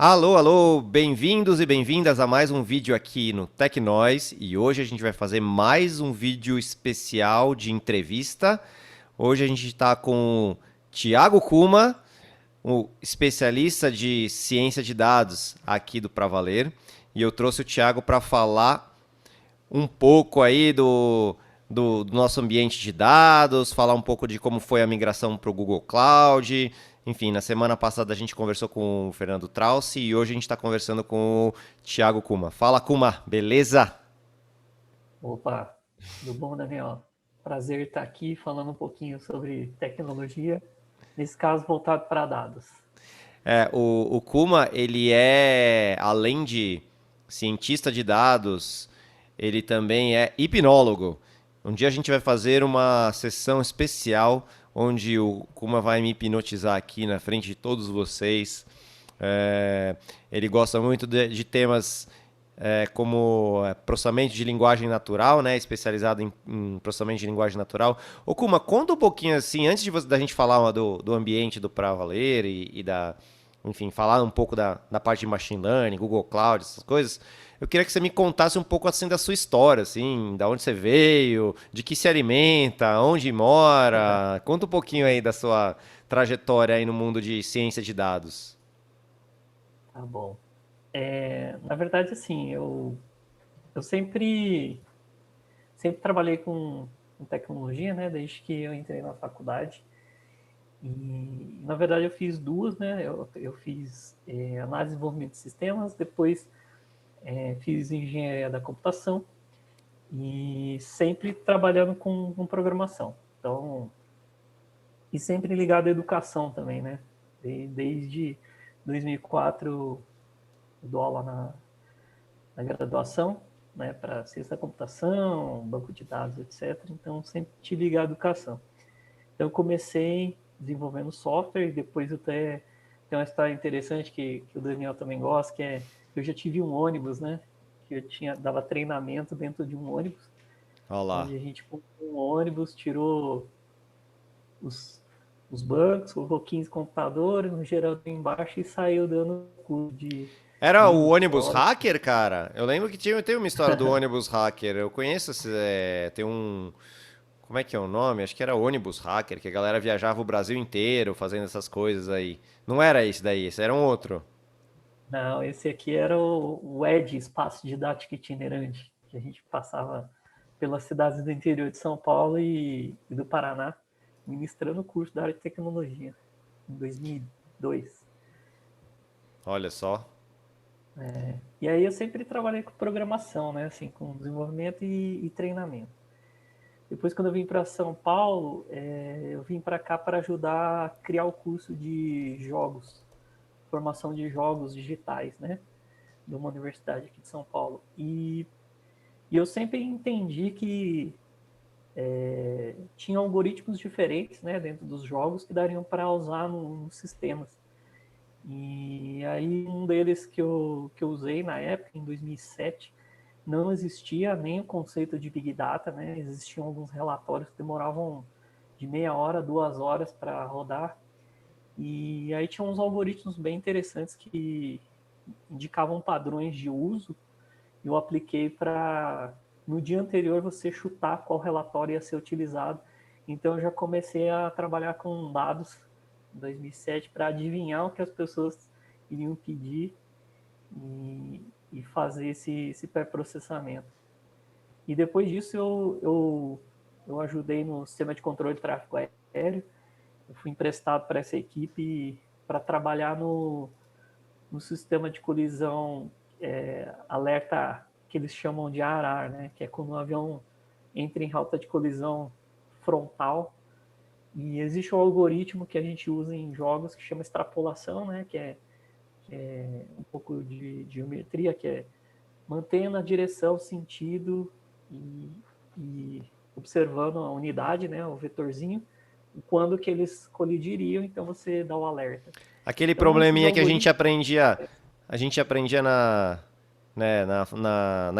Alô, alô, bem-vindos e bem-vindas a mais um vídeo aqui no TecNois e hoje a gente vai fazer mais um vídeo especial de entrevista. Hoje a gente está com o Thiago Kuma, o especialista de ciência de dados aqui do Pra Valer, e eu trouxe o Thiago para falar um pouco aí do nosso ambiente de dados, falar um pouco de como foi a migração para o Google Cloud. Enfim, na semana passada a gente conversou com o Fernando Trauci e hoje a gente está conversando com o Thiago Kuma. Fala, Kuma, beleza? Opa, tudo bom, Daniel? Prazer estar aqui falando um pouquinho sobre tecnologia, nesse caso voltado para dados. O Kuma, ele é, além de cientista de dados, ele também é hipnólogo. Um dia a gente vai fazer uma sessão especial onde o Kuma vai me hipnotizar aqui na frente de todos vocês. Ele gosta muito de temas como processamento de linguagem natural, né, especializado em processamento de linguagem natural. Ô Kuma, conta um pouquinho assim, antes da gente falar do ambiente do Pra Valer e enfim, falar um pouco da parte de machine learning, Google Cloud, essas coisas. Eu queria que você me contasse um pouco assim da sua história, assim, da onde você veio, de que se alimenta, onde mora. Conta um pouquinho aí da sua trajetória aí no mundo de ciência de dados. Tá bom. Na verdade, assim, eu sempre trabalhei com tecnologia, né, desde que eu entrei na faculdade. E, na verdade, eu fiz duas, né? Eu fiz análise e desenvolvimento de sistemas, depois fiz engenharia da computação e sempre trabalhando com programação. Então, e sempre ligado à educação também, né? Desde 2004 eu dou aula na graduação, né, para ciência da computação, banco de dados, etc. Então sempre te ligado à educação. Então eu comecei desenvolvendo software e depois eu até tem uma história interessante que o Daniel também gosta, que é eu já tive um ônibus, né? Que eu dava treinamento dentro de um ônibus, Olha lá. onde a gente comprou um ônibus, tirou os, os bancos, colocou 15 computadores, um gerador embaixo e saiu dando curso de Era o Linux, ônibus Oracle. hacker, cara? Eu lembro que tem uma história do ônibus hacker. Eu conheço, tem um... Como é que é o nome? Acho que era ônibus hacker, que a galera viajava o Brasil inteiro fazendo essas coisas aí. Não era esse daí, esse era um outro. Não, esse aqui era o ED, Espaço Didático Itinerante, que a gente passava pelas cidades do interior de São Paulo e do Paraná, ministrando o curso da área de tecnologia, em 2002. Olha só. E aí eu sempre trabalhei com programação, né, assim, com desenvolvimento e treinamento. Depois, quando eu vim para São Paulo, eu vim para cá para ajudar a criar o curso de jogos, formação de jogos digitais, né, de uma universidade aqui de São Paulo. E eu sempre entendi que tinha algoritmos diferentes, né, dentro dos jogos que dariam para usar nos sistemas. E aí um deles que eu usei na época, em 2007, não existia nem o conceito de Big Data, né? Existiam alguns relatórios que demoravam de meia hora, 2 horas para rodar. E aí tinha uns algoritmos bem interessantes que indicavam padrões de uso. Eu apliquei para, no dia anterior, você chutar qual relatório ia ser utilizado. Então eu já comecei a trabalhar com dados em 2007 para adivinhar o que as pessoas iriam pedir e fazer esse pré-processamento. E depois disso eu ajudei no sistema de controle de tráfego aéreo. Eu fui emprestado para essa equipe para trabalhar no sistema de colisão alerta que eles chamam de ARAR, né? Que é quando o avião entra em rota de colisão frontal. E existe um algoritmo que a gente usa em jogos que chama extrapolação, né? Que é um pouco de geometria, que é mantendo a direção, sentido e observando a unidade, né? O vetorzinho, quando que eles colidiriam, então você dá o alerta. Aquele Então, esses probleminha que algoritmos. a gente aprendia na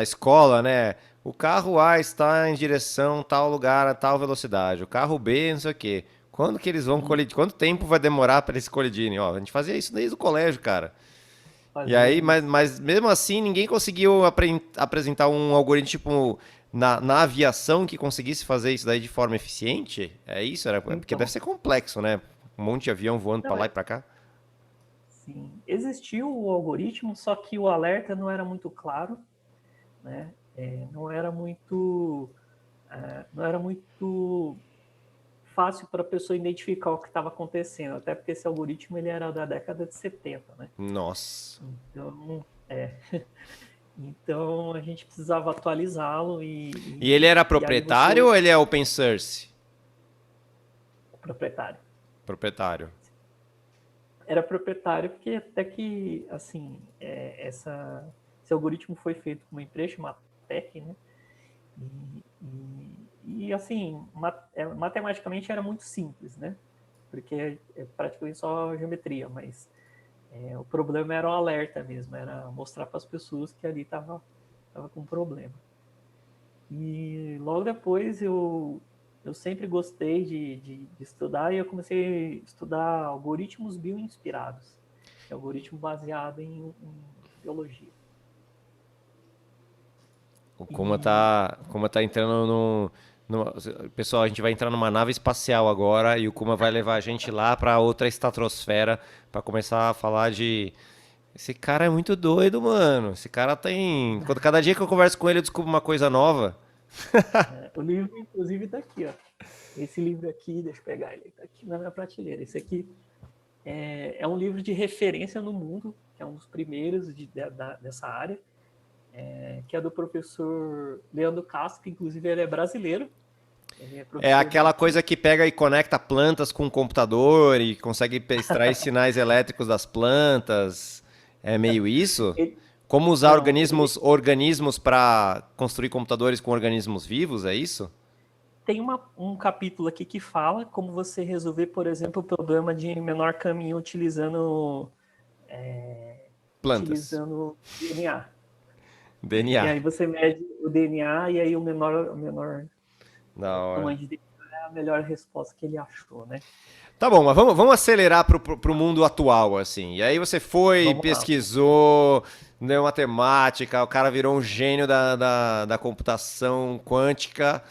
escola, né? O carro A está em direção a tal lugar, a tal velocidade. O carro B, não sei o quê. Quando que eles vão colidir? Quanto tempo vai demorar para eles colidirem? Ó, a gente fazia isso desde o colégio, cara. E fazia aí, isso. mas mesmo assim, ninguém conseguiu apresentar um algoritmo na aviação que conseguisse fazer isso daí de forma eficiente? É isso? Porque deve Então, ser complexo, né? Um monte de avião voando pra não, lá e pra cá. sim, existiu o algoritmo, só que o alerta não era muito claro, né? Não era muito fácil para a pessoa identificar o que estava acontecendo, até porque esse algoritmo ele era da década de 70, né? Nossa. Então, então a gente precisava atualizá-lo E ele era e aí proprietário você, ou ele é open source? o proprietário, Proprietário. era proprietário porque até que, assim, esse algoritmo foi feito com uma empresa chamada Tech, né? Assim, matematicamente era muito simples, né? Porque é praticamente só geometria, mas o problema era o alerta mesmo, era mostrar para as pessoas que ali tava com problema. E logo depois eu sempre gostei de estudar e eu comecei a estudar algoritmos bioinspirados, que é algoritmo baseado em biologia. E Kuma tá entrando Pessoal, a gente vai entrar numa nave espacial agora e o Kuma vai levar a gente lá pra outra estratosfera pra começar a falar de. Esse cara é muito doido, mano. Esse cara tem. Cada dia que eu converso com ele, eu descubro uma coisa nova. o livro, inclusive, está aqui, ó. Esse livro aqui, deixa eu pegar ele, está aqui na minha prateleira. Esse aqui é um livro de referência no mundo, que é um dos primeiros dessa área, que é do professor Leandro Castro, que inclusive ele é brasileiro, ele é É professor aquela daqui. coisa que pega e conecta plantas com o computador e consegue extrair sinais elétricos das plantas. É meio isso? Ele, Como usar não, ele organismos para construir computadores com organismos vivos, é isso? tem um capítulo aqui que fala como você resolver, por exemplo, o problema de menor caminho Plantas. utilizando DNA. E DNA. aí você mede o DNA e aí o menor Da hora. tamanho de DNA é a melhor resposta que ele achou, né? Tá bom, mas vamos acelerar pro mundo atual, assim. E aí você foi, Vamos lá. pesquisou, deu matemática, o cara virou um gênio da computação quântica.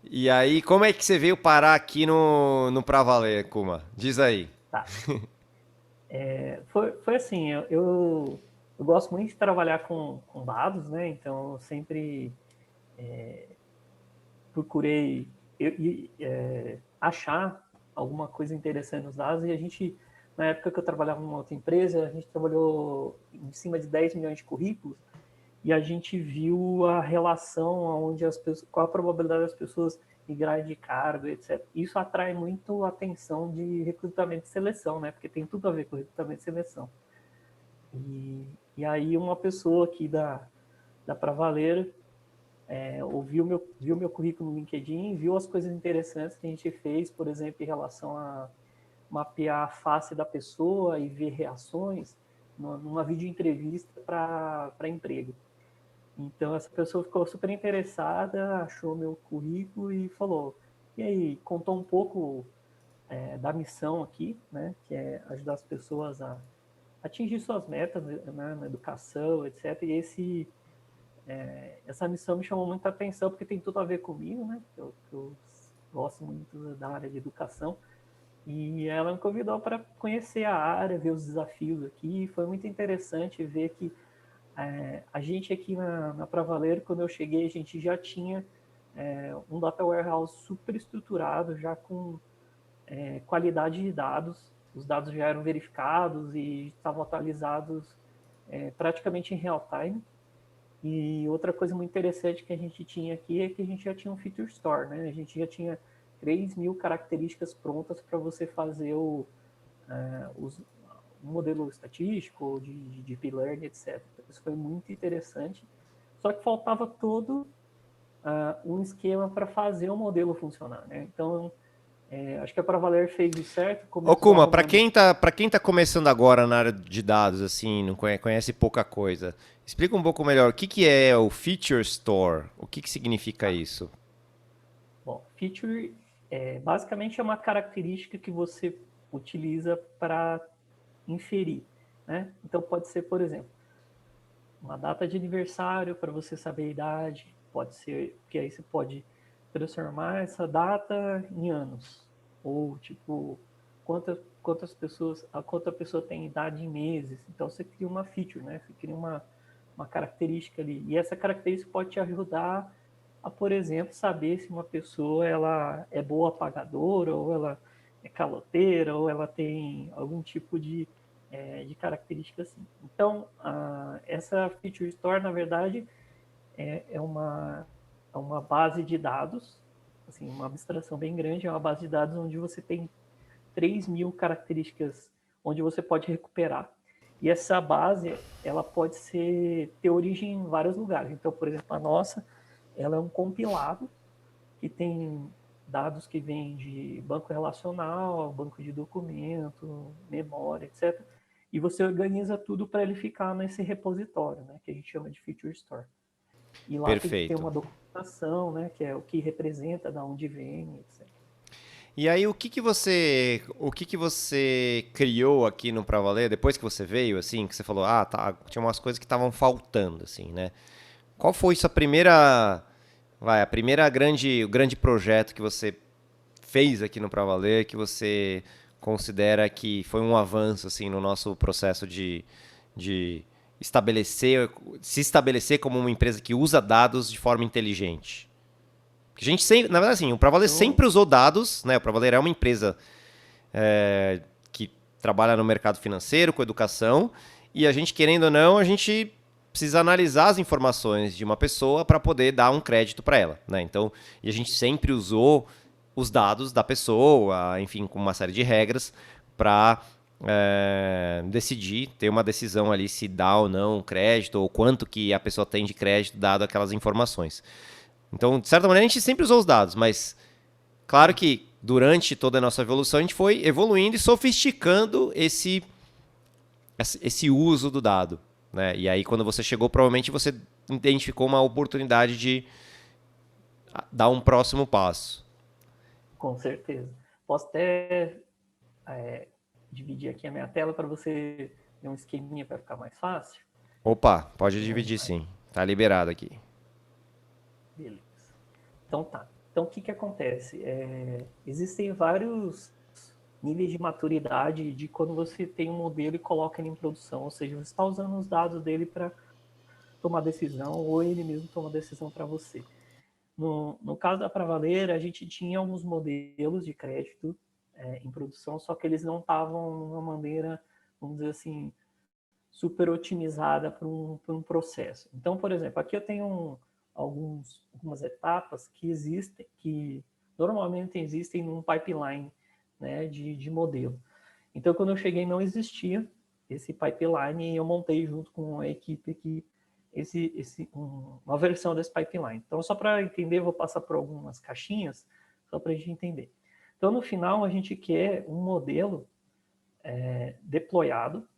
E aí, como é que você veio parar aqui no Pra Valer, Kuma? Diz aí. Tá. Foi assim, eu gosto muito de trabalhar com dados, né? Então eu sempre procurei achar alguma coisa interessante nos dados e a gente, na época que eu trabalhava numa outra empresa, a gente trabalhou em cima de 10 milhões de currículos e a gente viu a relação onde as pessoas, qual a probabilidade das pessoas migrarem de cargo, etc. Isso atrai muito a atenção de recrutamento e seleção, né? Porque tem tudo a ver com recrutamento e seleção. E aí uma pessoa aqui da Pravaleira viu meu currículo no LinkedIn, viu as coisas interessantes que a gente fez, por exemplo, em relação a mapear a face da pessoa e ver reações numa videoentrevista para emprego. Então essa pessoa ficou super interessada, achou meu currículo e falou, e aí, contou um pouco da missão aqui, né, que é ajudar as pessoas a atingir suas metas, né, na educação, etc. E essa missão me chamou muita atenção porque tem tudo a ver comigo, né? Eu gosto muito da área de educação. E ela me convidou para conhecer a área, ver os desafios aqui. Foi muito interessante ver que a gente aqui na Pravaleiro, quando eu cheguei, a gente já tinha um data warehouse super estruturado, já com qualidade de dados. Os dados já eram verificados e estavam atualizados praticamente em real time. E outra coisa muito interessante que a gente tinha aqui é que a gente já tinha um feature store, né? A gente já tinha 3.000 características prontas para você fazer um modelo estatístico, de deep learning, etc. Isso foi muito interessante. Só que faltava todo um esquema para fazer o modelo funcionar, né? Então, acho que a Pravaler fez o certo, Ô começou Kuma, pra arrumando. quem tá, pra quem tá começando agora na área de dados, assim, não conhece pouca coisa, explica um pouco melhor o que que é o Feature Store, o que que significa isso? Bom, feature basicamente é uma característica que você utiliza para inferir. né? Então pode ser, por exemplo, uma data de aniversário para você saber a idade, pode ser, que aí você pode transformar essa data em anos, ou tipo, quantas pessoas, a quanta pessoa tem idade em meses. Então você cria uma feature, né? Você cria uma característica ali. E essa característica pode te ajudar a, por exemplo, saber se uma pessoa ela é boa pagadora, ou ela é caloteira, ou ela tem algum tipo de característica assim. Então, essa Feature Store, na verdade, é uma base de dados, assim, uma abstração bem grande, é uma base de dados onde você tem 3.000 características onde você pode recuperar. E essa base, ela pode ter origem em vários lugares. Então, por exemplo, a nossa, ela é um compilado que tem dados que vêm de banco relacional, banco de documento, memória, etc. E você organiza tudo para ele ficar nesse repositório, né, que a gente chama de Feature Store. E lá tem que ter Perfeito. uma documentação, né, que é o que representa, da onde vem, etc. E aí, o que que você criou aqui no Pra Valer, depois que você veio, assim, que você falou, tá, tinha umas coisas que estavam faltando, assim, né? Qual foi sua primeira, o grande projeto que você fez aqui no Pra Valer, que você considera que foi um avanço, assim, no nosso processo de se estabelecer como uma empresa que usa dados de forma inteligente? Porque a gente sempre, na verdade, assim, o Pra Valer Então, sempre usou dados, né? O Pra Valer é uma empresa que trabalha no mercado financeiro, com educação, e a gente, querendo ou não, a gente precisa analisar as informações de uma pessoa para poder dar um crédito para ela, né? Então, e a gente sempre usou os dados da pessoa, enfim, com uma série de regras para decidir, ter uma decisão ali se dá ou não crédito, ou quanto que a pessoa tem de crédito dado aquelas informações. Então, de certa maneira, a gente sempre usou os dados, mas claro que durante toda a nossa evolução a gente foi evoluindo e sofisticando esse uso do dado, né? E aí quando você chegou, provavelmente você identificou uma oportunidade de dar um próximo passo. com certeza. Posso até dividir aqui a minha tela para você ter um esqueminha para ficar mais fácil? Opa, pode Vamos dividir lá. sim. Tá liberado aqui. Beleza. Então tá. Então o que acontece? Existem vários níveis de maturidade de quando você tem um modelo e coloca ele em produção, ou seja, você está usando os dados dele para tomar decisão, ou ele mesmo toma decisão para você. No caso da Pravaler, a gente tinha alguns modelos de crédito em produção, só que eles não estavam de uma maneira, vamos dizer assim, super otimizada para um processo. Então, por exemplo, aqui eu tenho algumas etapas que existem, que normalmente existem num pipeline, né, de modelo. Então, quando eu cheguei, não existia esse pipeline e eu montei junto com a equipe aqui uma versão desse pipeline. Então, só para entender, vou passar por algumas caixinhas, só para a gente entender. Então, no final, a gente quer um modelo deployado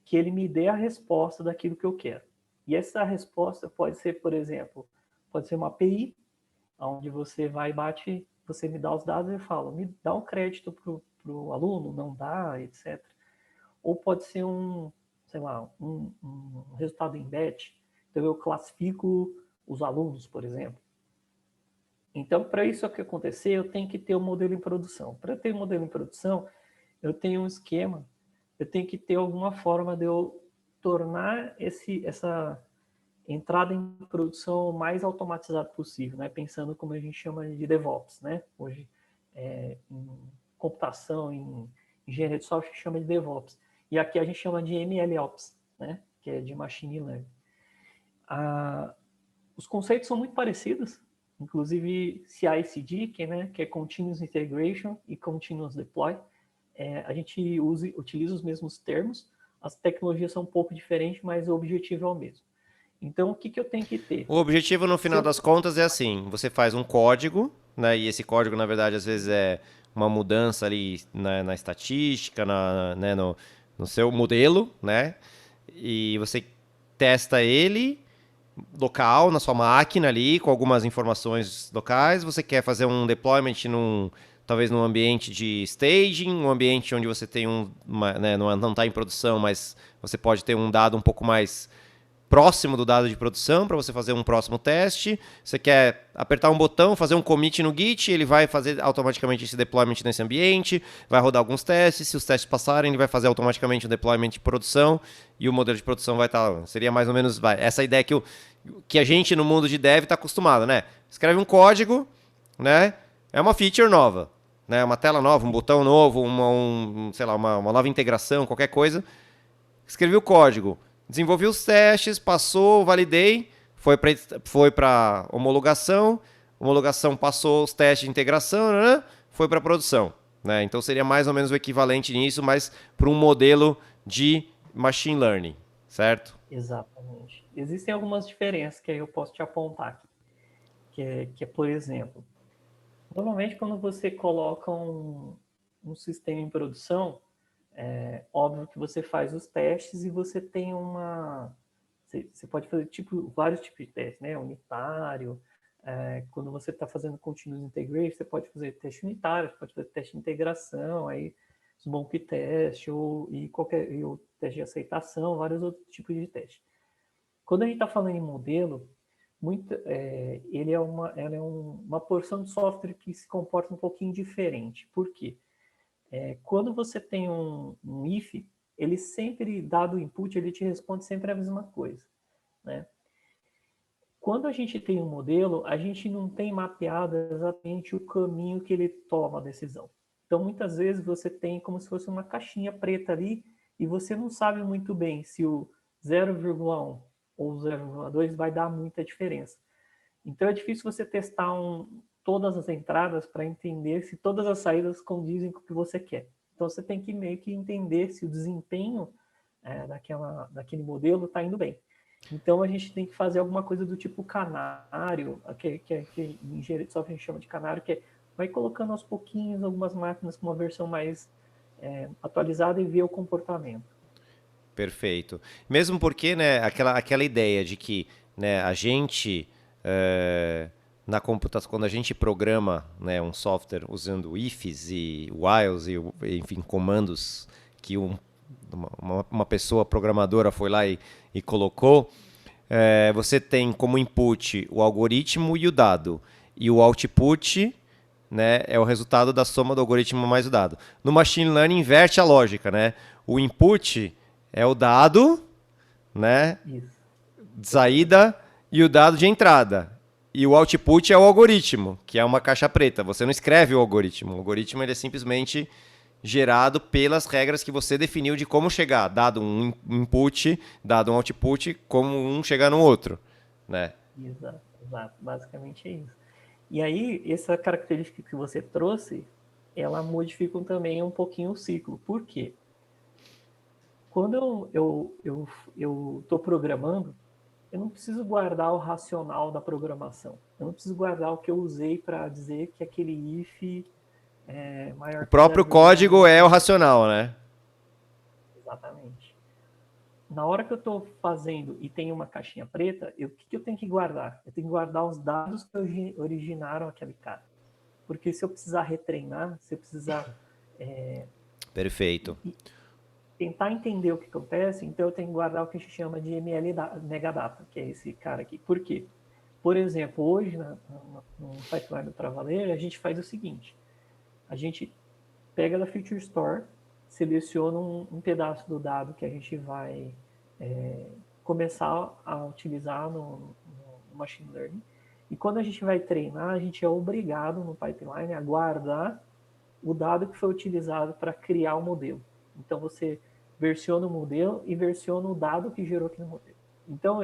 que ele me dê a resposta daquilo que eu quero. E essa resposta pode ser, por exemplo, pode ser uma API, onde você vai e bate, você me dá os dados e fala, me dá um crédito para o aluno, não dá, etc. Ou pode ser sei lá, um resultado em batch. Então eu classifico os alunos, por exemplo. Então, para isso acontecer, eu tenho que ter um modelo em produção. Para ter um modelo em produção, eu tenho um esquema, eu tenho que ter alguma forma de eu tornar essa entrada em produção o mais automatizado possível, né? Pensando como a gente chama de DevOps, né? Hoje, em computação, em engenharia de software, chama de DevOps. E aqui a gente chama de MLOps, né? Que é de Machine Learning. Os conceitos são muito parecidos, inclusive CI/CD, que é Continuous Integration e Continuous Deploy. A gente utiliza os mesmos termos, as tecnologias são um pouco diferentes, mas o objetivo é o mesmo. Então, o que eu tenho que ter? O objetivo, no Se final eu... das contas, é assim: você faz um código, né? E esse código, na verdade, às vezes é uma mudança ali na estatística, né, no seu modelo, né? E você testa ele local, na sua máquina ali, com algumas informações locais. Você quer fazer um deployment talvez num ambiente de staging, um ambiente onde você tem né, não está em produção, mas você pode ter um dado um pouco mais próximo do dado de produção para você fazer um próximo teste. Você quer apertar um botão, fazer um commit no Git, ele vai fazer automaticamente esse deployment nesse ambiente, vai rodar alguns testes, se os testes passarem, ele vai fazer automaticamente o deployment de produção e o modelo de produção vai estar... Seria mais ou menos essa ideia que a gente no mundo de dev está acostumado, né? Escreve um código, né? É uma feature nova, né? Uma tela nova, um botão novo, sei lá, uma nova integração, qualquer coisa. Escrevi o código, desenvolvi os testes, passou, validei, foi para homologação passou os testes de integração, né? Foi para produção. Né? Então seria mais ou menos o equivalente nisso, mas para um modelo de machine learning, certo? Exatamente. Existem algumas diferenças que aí eu posso te apontar aqui. Que é, por exemplo, normalmente quando você coloca um sistema em produção, é óbvio que você faz os testes e você tem você pode fazer vários tipos de testes, né? Unitário, quando você está fazendo continuous integration, você pode fazer teste unitário, você pode fazer teste de integração, aí smoke test e o teste de aceitação, vários outros tipos de teste. Quando a gente está falando em modelo, ela é uma porção de software que se comporta um pouquinho diferente. Por quê? Quando você tem um if, ele sempre, dado o input, ele te responde sempre a mesma coisa. Né? Quando a gente tem um modelo, a gente não tem mapeado exatamente o caminho que ele toma a decisão. Então, muitas vezes, você tem como se fosse uma caixinha preta ali e você não sabe muito bem se o 0,1 ou 0,2 vai dar muita diferença. Então, é difícil você testar todas as entradas para entender se todas as saídas condizem com o que você quer. Então, você tem que meio que entender se o desempenho daquele modelo está indo bem. Então, a gente tem que fazer alguma coisa do tipo canário, que em engenharia de software a gente chama de canário, que vai colocando aos pouquinhos algumas máquinas com uma versão mais atualizada e ver o comportamento. Perfeito. Mesmo porque, né, aquela ideia de que, né, a gente, na computação, quando a gente programa, né, um software usando ifs e whiles e enfim, comandos que uma pessoa programadora foi lá e colocou, você tem como input o algoritmo e o dado. E o output, né, é o resultado da soma do algoritmo mais o dado. No machine learning inverte a lógica, né? O input é o dado, né, Isso. de saída e o dado de entrada. E o output é o algoritmo, que é uma caixa preta. Você não escreve o algoritmo. O algoritmo ele é simplesmente gerado pelas regras que você definiu de como chegar, dado um input, dado um output, como um chegar no outro, né? Exato, exato. Basicamente é isso. E aí, essa característica que você trouxe, ela modifica também um pouquinho o ciclo. Por quê? Quando eu estou programando, eu não preciso guardar o racional da programação. Eu não preciso guardar o que eu usei para dizer que aquele if é O maior que próprio 0,1. código é o racional, né? Exatamente. Na hora que eu estou fazendo e tem uma caixinha preta, o que eu tenho que guardar? Eu tenho que guardar os dados que originaram aquele cara. Porque se eu precisar retreinar, se eu precisar Perfeito. tentar entender o que acontece, então eu tenho que guardar o que a gente chama de megadata, que é esse cara aqui. Por quê? Por exemplo, hoje, no pipeline do Travaler, a gente faz o seguinte: a gente pega da Feature Store, seleciona um pedaço do dado que a gente vai começar a utilizar no Machine Learning, e quando a gente vai treinar, a gente é obrigado no pipeline a guardar o dado que foi utilizado para criar o modelo. Então, você versiona o modelo e versiona o dado que gerou aquele modelo. Então,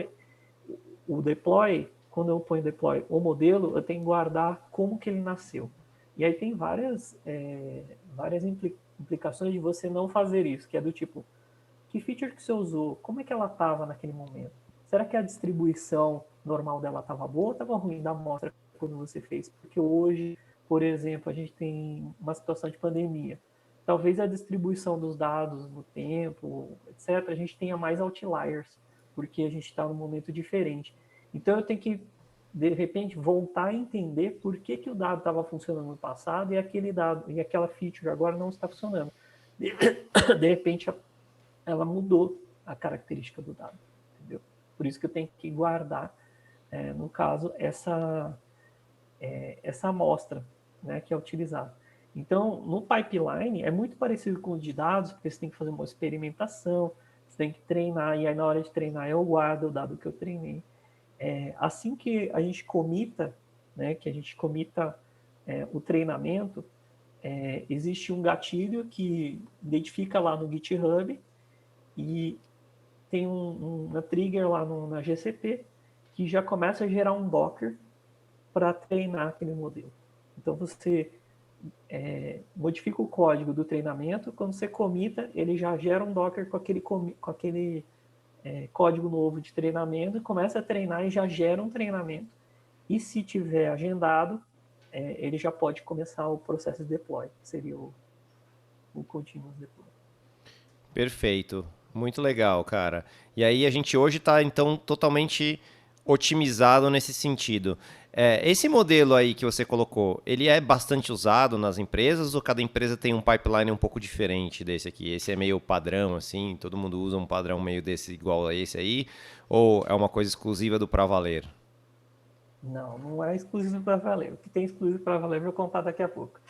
o deploy, quando eu ponho deploy o modelo, eu tenho que guardar como que ele nasceu. E aí tem várias implicações de você não fazer isso, que é do tipo, que feature que você usou? Como é que ela estava naquele momento? Será que a distribuição normal dela estava boa ou estava ruim da amostra quando você fez? Porque hoje, por exemplo, a gente tem uma situação de pandemia. Talvez a distribuição dos dados no tempo, etc., a gente tenha mais outliers, porque a gente está num momento diferente. Então eu tenho que de repente, voltar a entender por que o dado estava funcionando no passado e aquele dado e aquela feature agora não está funcionando. De repente, ela mudou a característica do dado, entendeu? Por isso que eu tenho que guardar, no caso, essa amostra, né, que é utilizada. Então, no pipeline, é muito parecido com o de dados, porque você tem que fazer uma experimentação, você tem que treinar, e aí na hora de treinar eu guardo o dado que eu treinei. Assim que a gente comita, né, o treinamento, existe um gatilho que identifica lá no GitHub e tem uma trigger lá na GCP que já começa a gerar um Docker para treinar aquele modelo. Então você modifica o código do treinamento, quando você comita, ele já gera um Docker com aquele código novo de treinamento, começa a treinar e já gera um treinamento. E se tiver agendado, ele já pode começar o processo de deploy, que seria o continuous deploy. Perfeito. Muito legal, cara. E aí a gente hoje está, então, totalmente otimizado nesse sentido. Esse modelo aí que você colocou, ele é bastante usado nas empresas ou cada empresa tem um pipeline um pouco diferente desse aqui? Esse é meio padrão, assim, todo mundo usa um padrão meio desse igual a esse aí? Ou é uma coisa exclusiva do Pra Valer? Não, não é exclusivo para Valer. O que tem exclusivo para Valer eu vou contar daqui a pouco.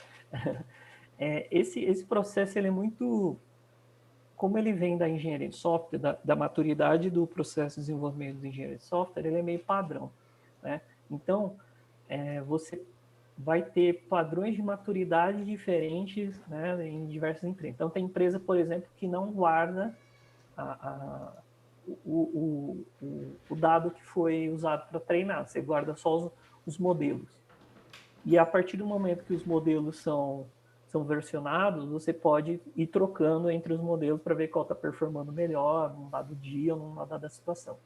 Esse processo ele é muito... Como ele vem da engenharia de software, da maturidade do processo de desenvolvimento de engenharia de software, ele é meio padrão, né? Então, você vai ter padrões de maturidade diferentes, né, em diversas empresas. Então, tem empresa, por exemplo, que não guarda o dado que foi usado para treinar, você guarda só os modelos. E a partir do momento que os modelos são versionados, você pode ir trocando entre os modelos para ver qual está performando melhor, num dado dia ou numa dada situação.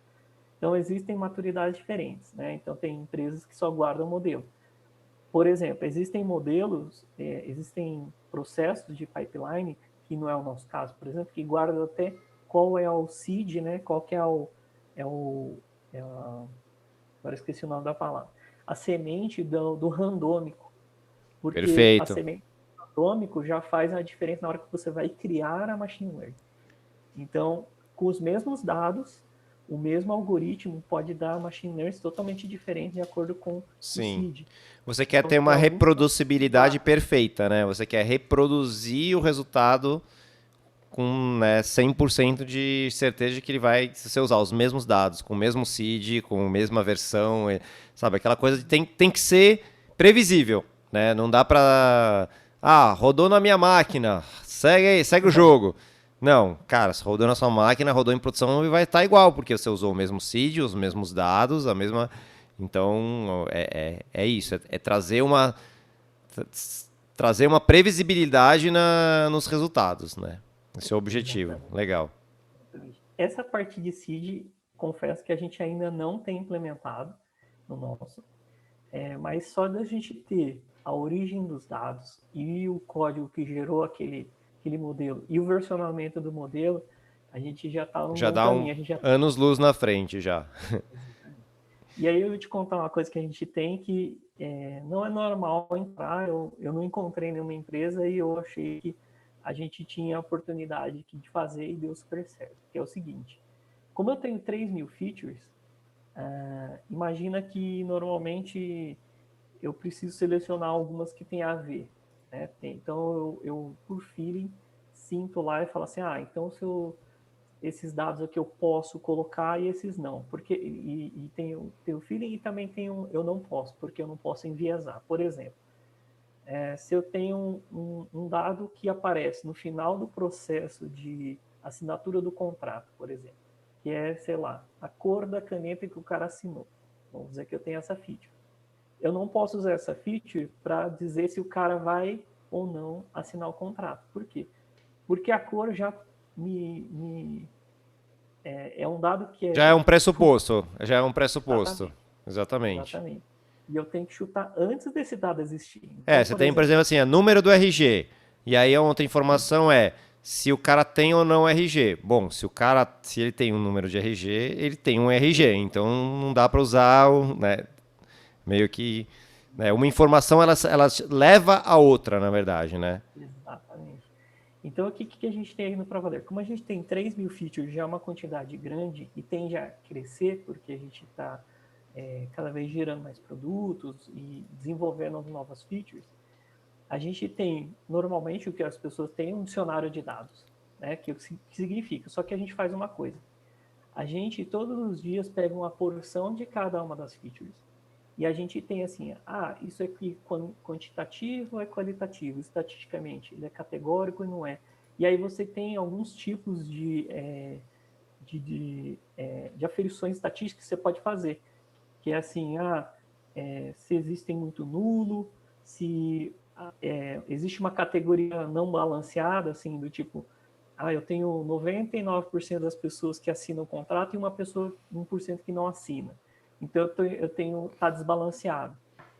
Então, existem maturidades diferentes, né? Então, tem empresas que só guardam modelo. Por exemplo, existem modelos, existem processos de pipeline, que não é o nosso caso, por exemplo, que guardam até qual é o seed, né? Qual que agora esqueci o nome da palavra. A semente do randômico. Porque a Perfeito. semente do randômico já faz a diferença na hora que você vai criar a machine learning. Então, com os mesmos dados, o mesmo algoritmo pode dar machine learning totalmente diferente de acordo com Sim. o seed. Você quer Então, ter uma tem alguns reproduzibilidade perfeita, né? Você quer reproduzir o resultado com, né, 100% de certeza de que ele vai, se você usar os mesmos dados, com o mesmo seed, com a mesma versão, sabe? Aquela coisa tem que ser previsível, né? Não dá pra... rodou na minha máquina, segue aí, segue o jogo. Não, cara, se rodou na sua máquina, rodou em produção e vai estar igual, porque você usou o mesmo seed, os mesmos dados, a mesma... Então, é isso, é trazer uma previsibilidade nos resultados, né? Esse é o objetivo. Exatamente. Legal. Essa parte de seed, confesso que a gente ainda não tem implementado no nosso, mas só da gente ter a origem dos dados e o código que gerou aquele modelo e o versionamento do modelo, a gente já está num Já bom dá caminho. anos-luz na frente já. E aí eu vou te contar uma coisa que a gente tem que não é normal entrar, eu não encontrei nenhuma empresa e eu achei que a gente tinha a oportunidade de fazer e deu super certo, que é o seguinte, como eu tenho 3.000 features, imagina que normalmente eu preciso selecionar algumas que tem a ver, né? Então eu por feeling sinto lá e falo assim, então esses dados aqui eu posso colocar e esses não, porque e tem o feeling e também tem eu não posso, porque eu não posso enviesar. Por exemplo, se eu tenho um dado que aparece no final do processo de assinatura do contrato, por exemplo, que é, sei lá, a cor da caneta que o cara assinou. Vamos dizer que eu tenho essa feature. Eu não posso usar essa feature para dizer se o cara vai ou não assinar o contrato. Por quê? Porque a cor já é um dado que Já é um pressuposto. Já é um pressuposto. Exatamente. Exatamente. E eu tenho que chutar antes desse dado existir. Então, Você tem, por exemplo, assim, número do RG. E aí a outra informação é se o cara tem ou não RG. Bom, se ele tem um número de RG, ele tem um RG. Então não dá para usar né? Meio que, né, uma informação ela leva a outra, na verdade, né? Exatamente. Então, o que a gente tem aí no Pra Valer? Como a gente tem 3.000 features, já é uma quantidade grande e tende a crescer, porque a gente está cada vez gerando mais produtos e desenvolvendo novas features, a gente tem, normalmente, o que as pessoas têm é um dicionário de dados, né? Que significa, só que a gente faz uma coisa. A gente, todos os dias, pega uma porção de cada uma das features. E a gente tem assim, isso aqui quantitativo ou é qualitativo? Estatisticamente, ele é categórico e não é. E aí você tem alguns tipos de aferições estatísticas que você pode fazer. Que é assim, se existem muito nulo, se existe uma categoria não balanceada, assim, do tipo, eu tenho 99% das pessoas que assinam o contrato e uma pessoa, 1% que não assina. Então, tá desbalanceado.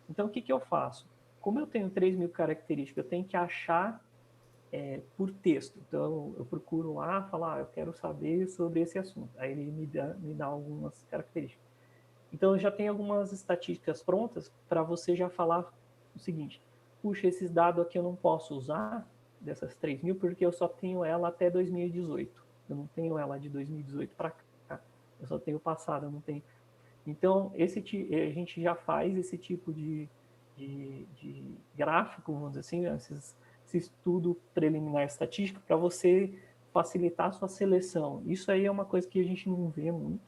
Então, o que eu faço? Como eu tenho 3.000 características, eu tenho que achar por texto. Então, eu procuro lá, falar, eu quero saber sobre esse assunto. Aí ele me dá algumas características. Então, eu já tenho algumas estatísticas prontas para você já falar o seguinte, puxa, esses dados aqui eu não posso usar, dessas 3.000, porque eu só tenho ela até 2018. Eu não tenho ela de 2018 para cá. Eu só tenho o passado, eu não tenho. Então, a gente já faz esse tipo de gráfico, vamos dizer assim, esse estudo preliminar estatístico para você facilitar a sua seleção. Isso aí é uma coisa que a gente não vê muito.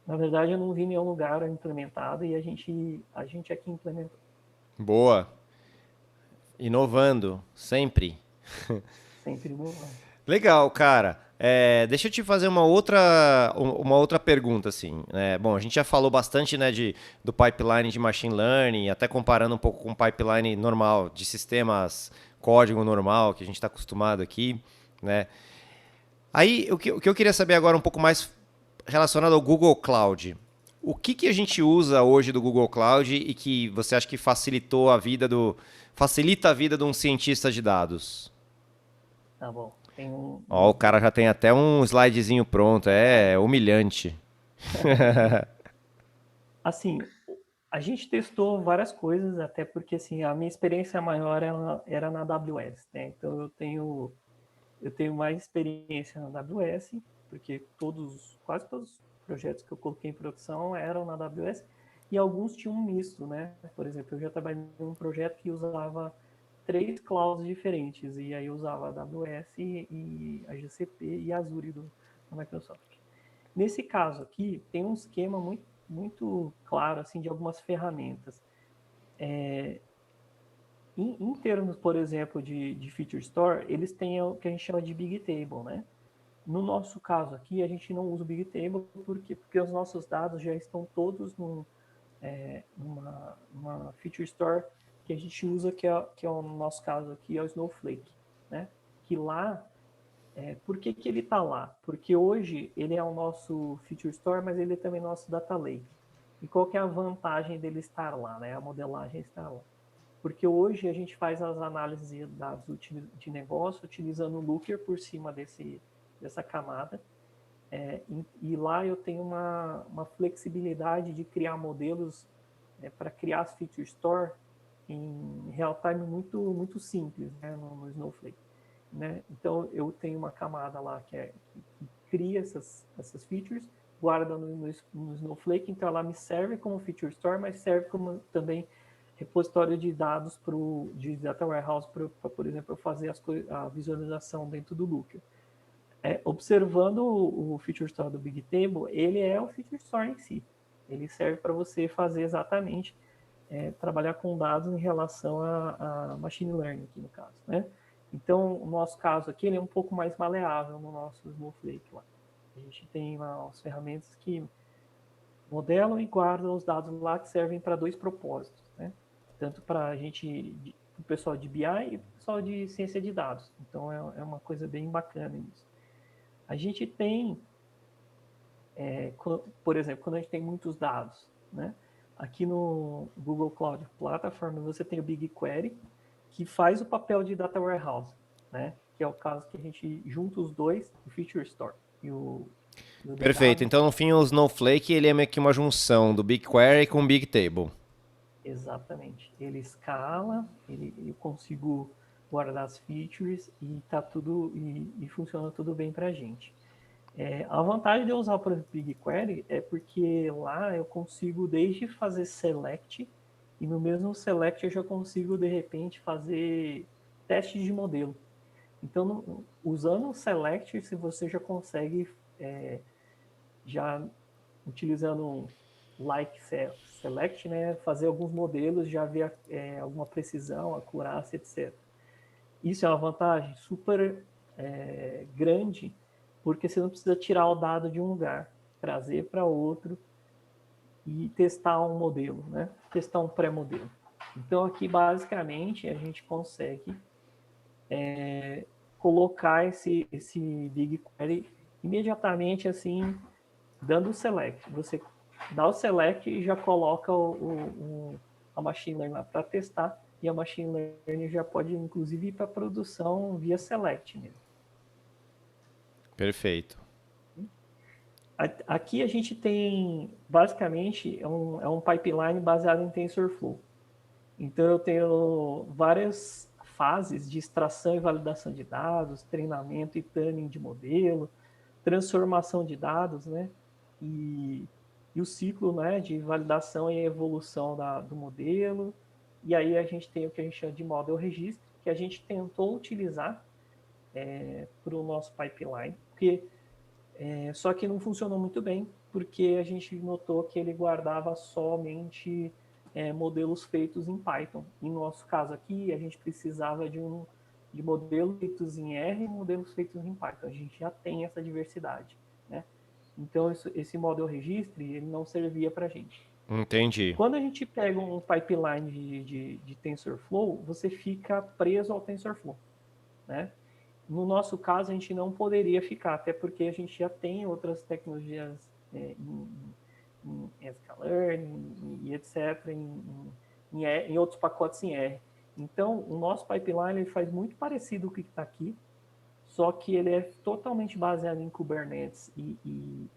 Na verdade, eu não vi nenhum lugar implementado e a gente aqui implementou. Boa. Inovando, sempre. Sempre inovando. Legal, cara. Deixa eu te fazer uma outra pergunta, assim. Bom, a gente já falou bastante, né, do pipeline de machine learning, até comparando um pouco com o pipeline normal, de sistemas, código normal, que a gente está acostumado aqui, né? Aí, o que eu queria saber agora um pouco mais relacionado ao Google Cloud. O que a gente usa hoje do Google Cloud e que você acha que facilita a vida de um cientista de dados? Tá bom. Tem Ó, o cara já tem até um slidezinho pronto, é é, humilhante. assim, a gente testou várias coisas, até porque assim, a minha experiência maior era na AWS, né? Então eu tenho mais experiência na AWS, porque quase todos os projetos que eu coloquei em produção eram na AWS, e alguns tinham um misto, né? Por exemplo, eu já trabalhei em um projeto que usava 3 clouds diferentes, e aí eu usava a AWS e a GCP e a Azure da Microsoft. Nesse caso aqui, tem um esquema muito, muito claro assim, de algumas ferramentas. Em termos, por exemplo, de Feature Store, eles têm o que a gente chama de Big Table, né? No nosso caso aqui, a gente não usa o Big Table porque os nossos dados já estão todos numa Feature Store que a gente usa, que é o nosso caso aqui, é o Snowflake, né? Que lá, por que ele está lá? Porque hoje ele é o nosso Feature Store, mas ele é também nosso Data Lake. E qual que é a vantagem dele estar lá, né? A modelagem estar lá. Porque hoje a gente faz as análises de dados de negócio utilizando o Looker por cima dessa camada. E lá eu tenho uma flexibilidade de criar modelos para criar as feature store em real time muito, muito simples, né, no Snowflake. Né? Então eu tenho uma camada lá que cria essas features, guarda no Snowflake, então ela me serve como feature store, mas serve como também repositório de dados de Data Warehouse para, por exemplo, eu fazer a visualização dentro do Looker. Observando o Feature Store do Big Table, ele é o Feature Store em si. Ele serve para você fazer exatamente, trabalhar com dados em relação a Machine Learning, aqui no caso. Né? Então, o nosso caso aqui ele é um pouco mais maleável no nosso Snowflake lá. A gente tem as ferramentas que modelam e guardam os dados lá que servem para 2 propósitos. Né? Tanto para a gente, o pessoal de BI e o pessoal de ciência de dados. Então, é uma coisa bem bacana isso. A gente tem, por exemplo, quando a gente tem muitos dados, né? Aqui no Google Cloud Platform, você tem o BigQuery, que faz o papel de Data Warehouse, né? Que é o caso que a gente junta os dois, o Feature Store e o Perfeito. DW. Então, no fim, o Snowflake ele é meio que uma junção do BigQuery com o Big Table. Exatamente. Ele escala, eu consigo guardar as features e tá tudo e funciona tudo bem para a gente. A vantagem de eu usar, por exemplo, BigQuery é porque lá eu consigo desde fazer select e no mesmo select eu já consigo de repente fazer testes de modelo. Então, usando o select, se você já consegue já utilizando um like select, né, fazer alguns modelos, já ver alguma precisão, acurácia, etc. Isso é uma vantagem super grande, porque você não precisa tirar o dado de um lugar, trazer para outro e testar um modelo, né? Testar um pré-modelo. Então aqui basicamente a gente consegue colocar esse BigQuery imediatamente assim, dando o select. Você dá o select e já coloca a machine learning lá para testar, e a machine learning já pode inclusive ir para produção via select mesmo. Perfeito. Aqui a gente tem, basicamente, é um pipeline baseado em TensorFlow. Então eu tenho várias fases de extração e validação de dados, treinamento e tuning de modelo, transformação de dados, né? E o ciclo, né, de validação e evolução do modelo. E aí a gente tem o que a gente chama de model registry, que a gente tentou utilizar para o nosso pipeline, porque só que não funcionou muito bem, porque a gente notou que ele guardava somente modelos feitos em Python. Em nosso caso aqui, a gente precisava de modelos feitos em R e modelos feitos em Python. A gente já tem essa diversidade, né? Então, esse model registry, ele não servia para a gente. Entendi. Quando a gente pega um pipeline de TensorFlow, você fica preso ao TensorFlow, né? No nosso caso, a gente não poderia ficar, até porque a gente já tem outras tecnologias em sklearn e etc., em outros pacotes em R. Então, o nosso pipeline ele faz muito parecido com o que está aqui, só que ele é totalmente baseado em Kubernetes e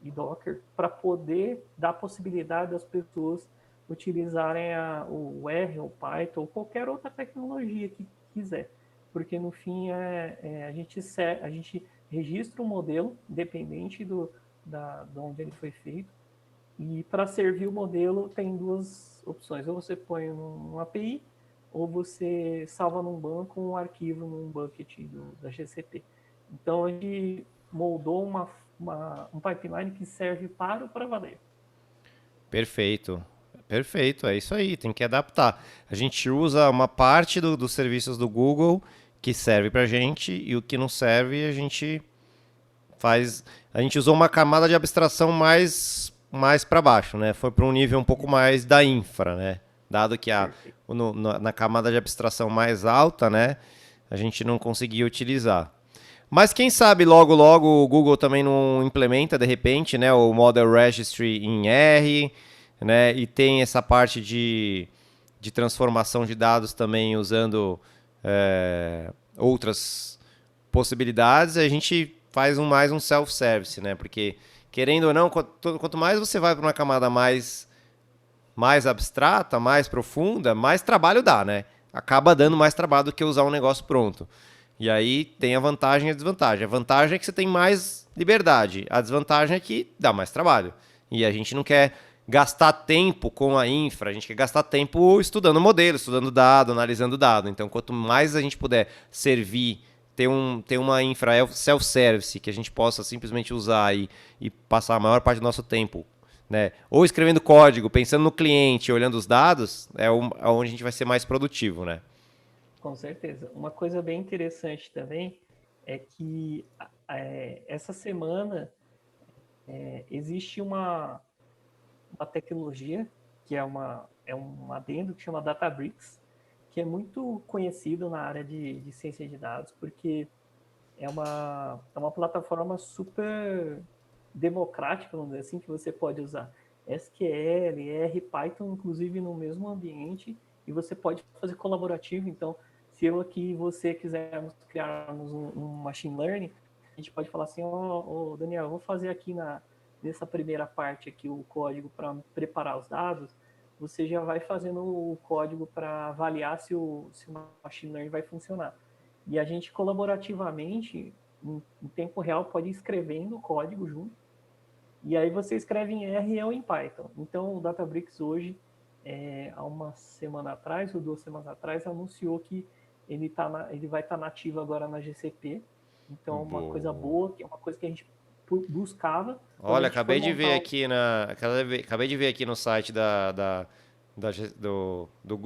Docker para poder dar a possibilidade das pessoas utilizarem o R, ou Python, ou qualquer outra tecnologia que quiser. Porque no fim a gente registra um modelo, independente de onde ele foi feito, e para servir o modelo tem duas opções. Ou você põe numa API, ou você salva num banco um arquivo num bucket da GCP. Então a gente moldou um pipeline que serve para o para valer. Perfeito. Perfeito, é isso aí, tem que adaptar. A gente usa uma parte dos serviços do Google que serve pra gente e o que não serve a gente faz. A gente usou uma camada de abstração mais para baixo, né? Foi para um nível um pouco mais da infra, né? Dado que Perfeito. na camada de abstração mais alta, né? A gente não conseguia utilizar. Mas quem sabe logo logo o Google também não implementa de repente, né, o Model Registry em R, né, e tem essa parte de transformação de dados também usando outras possibilidades. A gente faz mais um self-service, né, porque querendo ou não, quanto mais você vai para uma camada mais abstrata, mais profunda, mais trabalho dá, né? Acaba dando mais trabalho do que usar um negócio pronto. E aí tem a vantagem e a desvantagem. A vantagem é que você tem mais liberdade. A desvantagem é que dá mais trabalho. E a gente não quer gastar tempo com a infra, a gente quer gastar tempo estudando modelo, estudando dado, analisando dado. Então, quanto mais a gente puder servir, ter uma infra self-service que a gente possa simplesmente usar e passar a maior parte do nosso tempo, né, ou escrevendo código, pensando no cliente, olhando os dados, é onde a gente vai ser mais produtivo, né? Com certeza. Uma coisa bem interessante também é que essa semana existe uma tecnologia que é um adendo que chama Databricks, que é muito conhecido na área de ciência de dados, porque é uma plataforma super democrática, vamos dizer assim, que você pode usar SQL, R, Python, inclusive no mesmo ambiente, e você pode fazer colaborativo. Então, se eu aqui e você quisermos criarmos um machine learning, a gente pode falar assim, Daniel, eu vou fazer aqui nessa primeira parte aqui o código para preparar os dados, você já vai fazendo o código para avaliar se o machine learning vai funcionar. E a gente colaborativamente, em tempo real, pode ir escrevendo o código junto. E aí você escreve em R ou em Python. Então o Databricks hoje, há uma semana atrás ou 2 semanas atrás, anunciou que ele vai estar nativo agora na GCP. Então uma coisa Boa. boa, que é uma coisa que a gente buscava quando a Olha, gente foi acabei de ver montar o... aqui acabei de ver aqui no site do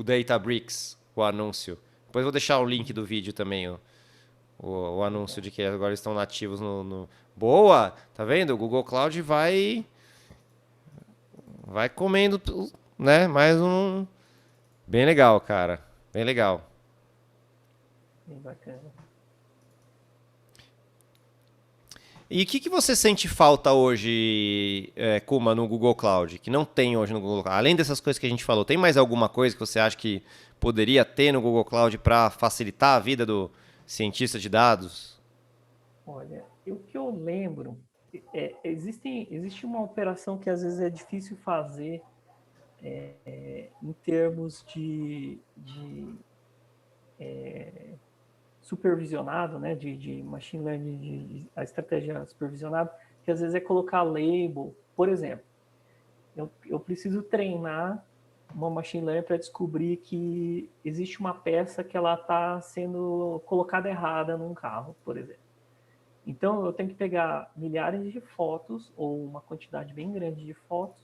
Databricks o anúncio. Depois vou deixar o link do vídeo também, o anúncio Legal. de que agora estão nativos Boa! Tá vendo? O Google Cloud vai comendo, né? Mais um. Bem legal, cara. Bem legal. Bem bacana. E o que você sente falta hoje, Kuma, no Google Cloud, que não tem hoje no Google Cloud? Além dessas coisas que a gente falou, tem mais alguma coisa que você acha que poderia ter no Google Cloud para facilitar a vida do cientista de dados? Olha, o que eu lembro existe uma operação que às vezes é difícil fazer em termos de supervisionado, né, de machine learning, a estratégia supervisionada, que às vezes é colocar label. Por exemplo, eu preciso treinar uma machine learning para descobrir que existe uma peça que ela está sendo colocada errada num carro, por exemplo. Então eu tenho que pegar milhares de fotos ou uma quantidade bem grande de fotos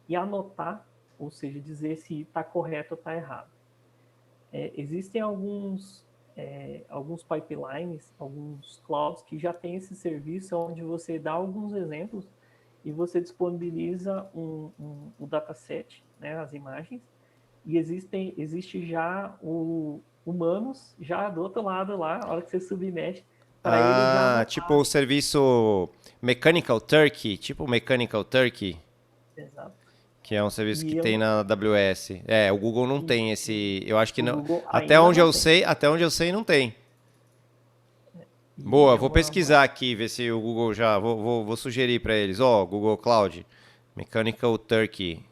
e anotar, ou seja, dizer se está correto ou está errado. Existem alguns pipelines, alguns clouds que já têm esse serviço onde você dá alguns exemplos e você disponibiliza o dataset, né, as imagens, e existe já o humanos já do outro lado lá, a hora que você submete, para ele já Ah, tipo anotar. o serviço Mechanical Turkey, tipo o Mechanical Turkey, Exato. que é um serviço que E tem eu, na AWS. É, o Google não isso, tem esse, eu acho que o não, Google ainda não tem. até onde eu sei não tem. E Boa, é vou uma pesquisar aqui, ver se o Google já. Vou sugerir para eles. Ó, Google Cloud, Mechanical Turkey,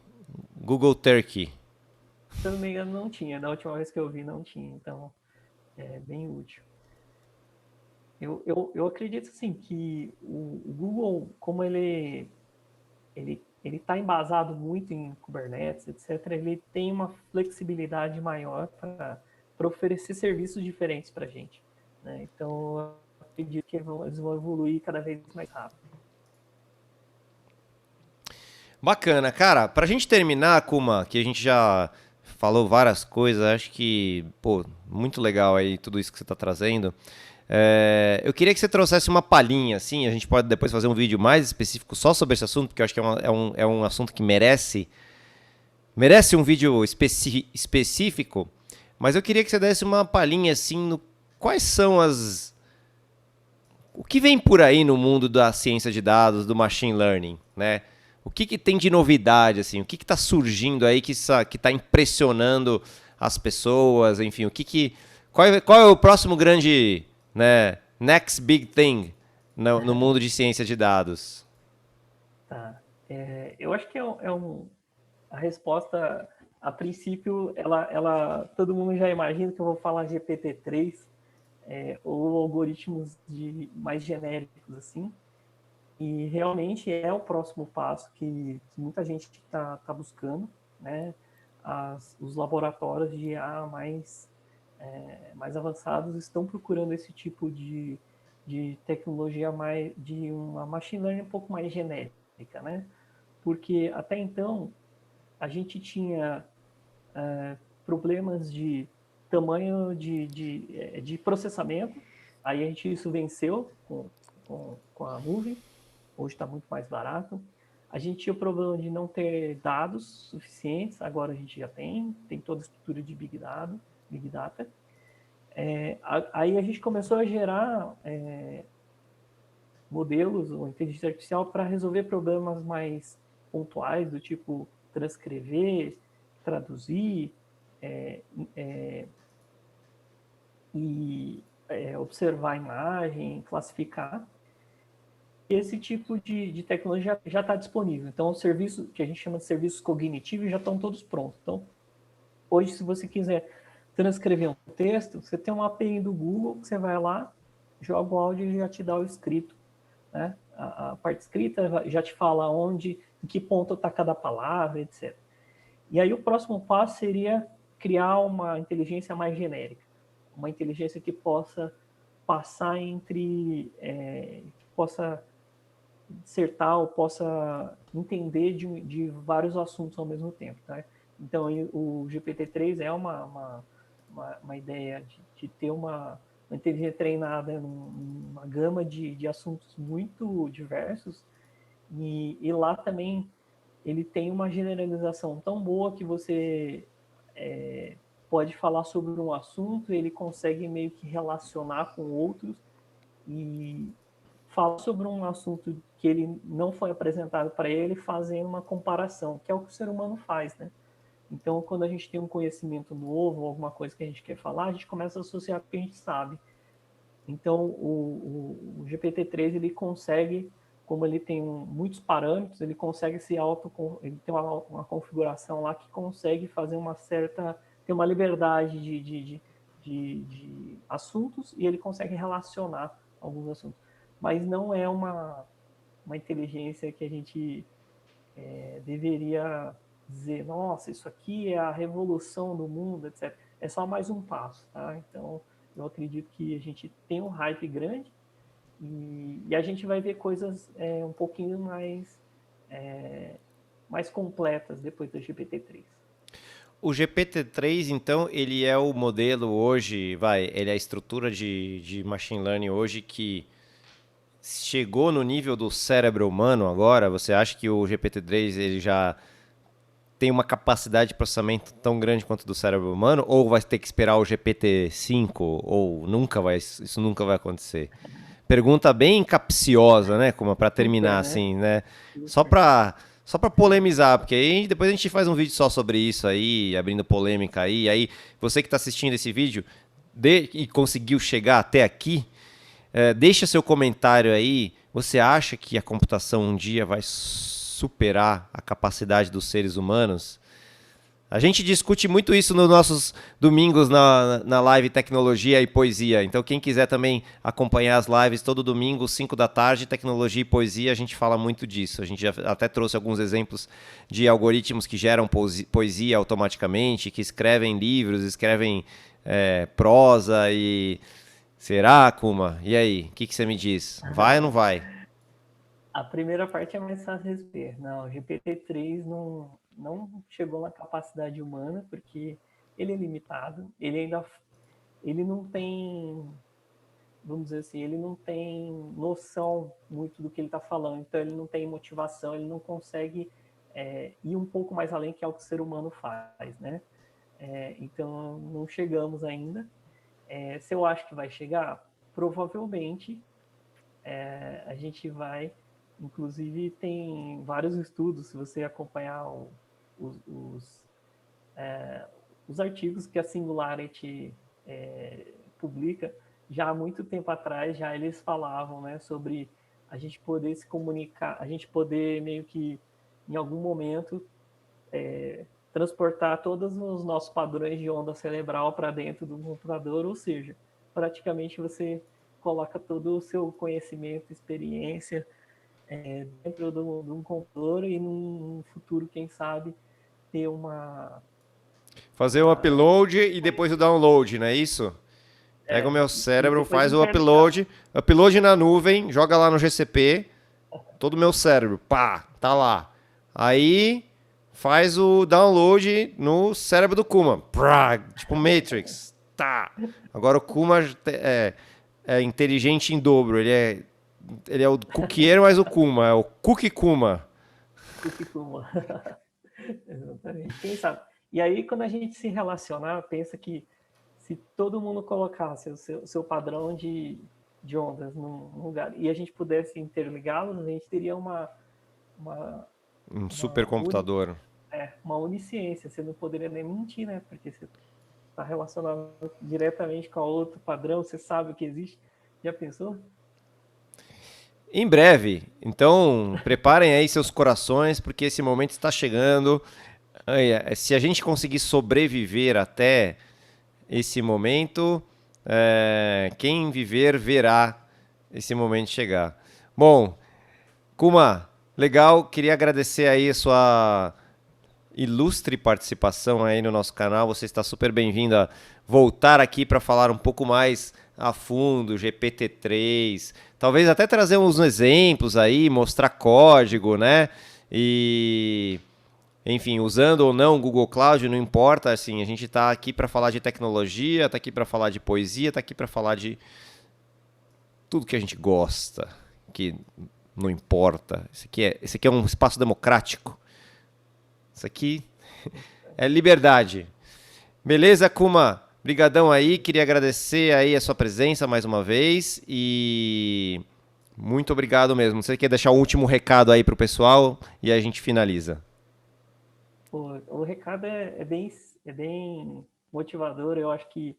Google Turkey. se eu não me engano, não tinha. Da última vez que eu vi, não tinha. Então, é bem útil. Eu acredito, assim, que o Google, como ele está embasado muito em Kubernetes, etc., ele tem uma flexibilidade maior para oferecer serviços diferentes para a gente. Né? Então, eu acredito que eles vão evoluir cada vez mais rápido. Bacana, cara. Pra gente terminar, Kuma, que a gente já falou várias coisas, acho que, pô, muito legal aí tudo isso que você tá trazendo. Eu queria que você trouxesse uma palhinha, assim, a gente pode depois fazer um vídeo mais específico só sobre esse assunto, porque eu acho que é um assunto que merece um vídeo específico, mas eu queria que você desse uma palhinha, assim, no quais são o que vem por aí no mundo da ciência de dados, do machine learning, né? O que tem de novidade, assim? O que está surgindo aí que está impressionando as pessoas? Enfim, qual é o próximo grande, né, next big thing no mundo de ciência de dados? Tá. Eu acho que a resposta, a princípio, todo mundo já imagina que eu vou falar GPT-3, ou algoritmos mais genéricos, assim. E realmente é o próximo passo que muita gente está buscando, né? Os laboratórios de IA mais avançados estão procurando esse tipo de tecnologia de uma machine learning um pouco mais genérica, né? Porque até então a gente tinha problemas de tamanho de processamento, aí a gente isso venceu com a nuvem, hoje está muito mais barato. A gente tinha o problema de não ter dados suficientes, agora a gente já tem toda a estrutura de Big Data. Aí a gente começou a gerar modelos ou inteligência artificial para resolver problemas mais pontuais, do tipo transcrever, traduzir é, é, e observar a imagem, classificar. esse tipo de tecnologia já está disponível. Então, os serviços que a gente chama de serviços cognitivos já estão todos prontos. Então, hoje, se você quiser transcrever um texto, você tem uma API do Google, que você vai lá, joga o áudio e já te dá o escrito. Né? A parte escrita já te fala onde, em que ponto está cada palavra, etc. E aí o próximo passo seria criar uma inteligência mais genérica, uma inteligência que possa passar entre, que possa dissertar ou possa entender de vários assuntos ao mesmo tempo. Tá? Então, o GPT-3 é uma ideia de ter uma inteligência treinada numa gama de assuntos muito diversos, e lá também ele tem uma generalização tão boa que você pode falar sobre um assunto, ele consegue meio que relacionar com outros e falar sobre um assunto que ele não foi apresentado para ele, fazendo uma comparação, que é o que o ser humano faz, né? Então, quando a gente tem um conhecimento novo, alguma coisa que a gente quer falar, a gente começa a associar com o que a gente sabe. Então, o GPT-3 ele consegue, como ele tem muitos parâmetros, ele consegue ele tem uma configuração lá que consegue fazer tem uma liberdade de assuntos, e ele consegue relacionar alguns assuntos. Mas não é uma inteligência que a gente deveria dizer, nossa, isso aqui é a revolução do mundo, etc. É só mais um passo, tá? Então, eu acredito que a gente tem um hype grande e a gente vai ver coisas um pouquinho mais completas depois do GPT-3. O GPT-3, então, ele é o modelo hoje, ele é a estrutura de machine learning hoje que chegou no nível do cérebro humano agora? Você acha que o GPT-3 ele já tem uma capacidade de processamento tão grande quanto do cérebro humano? Ou vai ter que esperar o GPT-5? Ou isso nunca vai acontecer? Pergunta bem capciosa, né? Como para terminar Super, né? assim, né? Só Super. para só para polemizar, porque aí depois a gente faz um vídeo só sobre isso aí, abrindo polêmica aí. Aí você que está assistindo esse vídeo e conseguiu chegar até aqui, deixa seu comentário aí. Você acha que a computação um dia vai superar a capacidade dos seres humanos? A gente discute muito isso nos nossos domingos na live Tecnologia e Poesia. Então, quem quiser também acompanhar as lives todo domingo, 5 da tarde, Tecnologia e Poesia, a gente fala muito disso. A gente já até trouxe alguns exemplos de algoritmos que geram poesia automaticamente, que escrevem livros, escrevem prosa e... Será, Kuma? E aí, o que você me diz? Vai ou não vai? A primeira parte é mais fácil de responder. Não, o GPT-3 não chegou na capacidade humana, porque ele é limitado, ele não tem, vamos dizer assim, ele não tem noção muito do que ele está falando, então ele não tem motivação, ele não consegue ir um pouco mais além que é o que o ser humano faz, né? Então não chegamos ainda. Se eu acho que vai chegar, provavelmente a gente vai, inclusive tem vários estudos, se você acompanhar os, os, os artigos que a Singularity publica, já há muito tempo atrás, já eles falavam, né, sobre a gente poder se comunicar, a gente poder meio que, em algum momento, transportar todos os nossos padrões de onda cerebral para dentro do computador, ou seja, praticamente você coloca todo o seu conhecimento, experiência dentro de um computador, e num futuro, quem sabe, ter Fazer o uma upload e depois o download, não é isso? Pega o meu e cérebro, depois faz o interligar. upload na nuvem, joga lá no GCP, todo o meu cérebro, pá, tá lá. Aí faz o download no cérebro do Kuma, prá, tipo Matrix, tá. Agora o Kuma é inteligente em dobro, ele é o cookieiro, mas o Kuma, é o Cookie Kuma. Kukikuma. Exatamente. Quem sabe? E aí, quando a gente se relacionar, pensa que se todo mundo colocasse o seu padrão de ondas num lugar e a gente pudesse interligá-los, a gente teria uma, Um uma, uni, supercomputador. uma onisciência. Você não poderia nem mentir, né? Porque você está relacionado diretamente com a outro padrão, você sabe o que existe. Já pensou? Em breve. Então, preparem aí seus corações, porque esse momento está chegando. Se a gente conseguir sobreviver até esse momento, quem viver verá esse momento chegar. Bom, Kuma, legal. Queria agradecer aí a sua ilustre participação aí no nosso canal. Você está super bem-vindo a voltar aqui para falar um pouco mais a fundo, GPT-3, talvez até trazer uns exemplos aí, mostrar código, né? E, enfim, usando ou não o Google Cloud, não importa, assim, a gente está aqui para falar de tecnologia, está aqui para falar de poesia, está aqui para falar de tudo que a gente gosta, que não importa. Esse aqui é um espaço democrático. Isso aqui é liberdade. Beleza, Kuma? Brigadão aí, queria agradecer aí a sua presença mais uma vez e muito obrigado mesmo. Você quer deixar um último recado aí pro pessoal e aí a gente finaliza. Pô, o recado é bem motivador. Eu acho que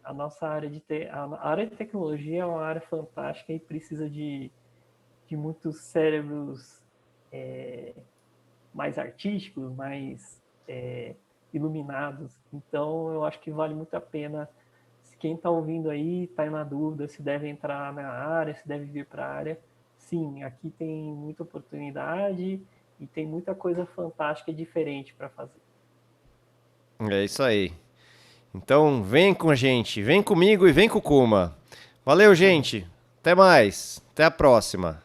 a nossa a área de tecnologia é uma área fantástica e precisa de muitos cérebros mais artísticos, mais iluminados. Então, eu acho que vale muito a pena. Se quem está ouvindo aí está na dúvida se deve entrar na área, se deve vir para a área, sim, aqui tem muita oportunidade e tem muita coisa fantástica e diferente para fazer. É isso aí. Então, vem com a gente, vem comigo e vem com o Kuma. Valeu, gente. Até mais. Até a próxima.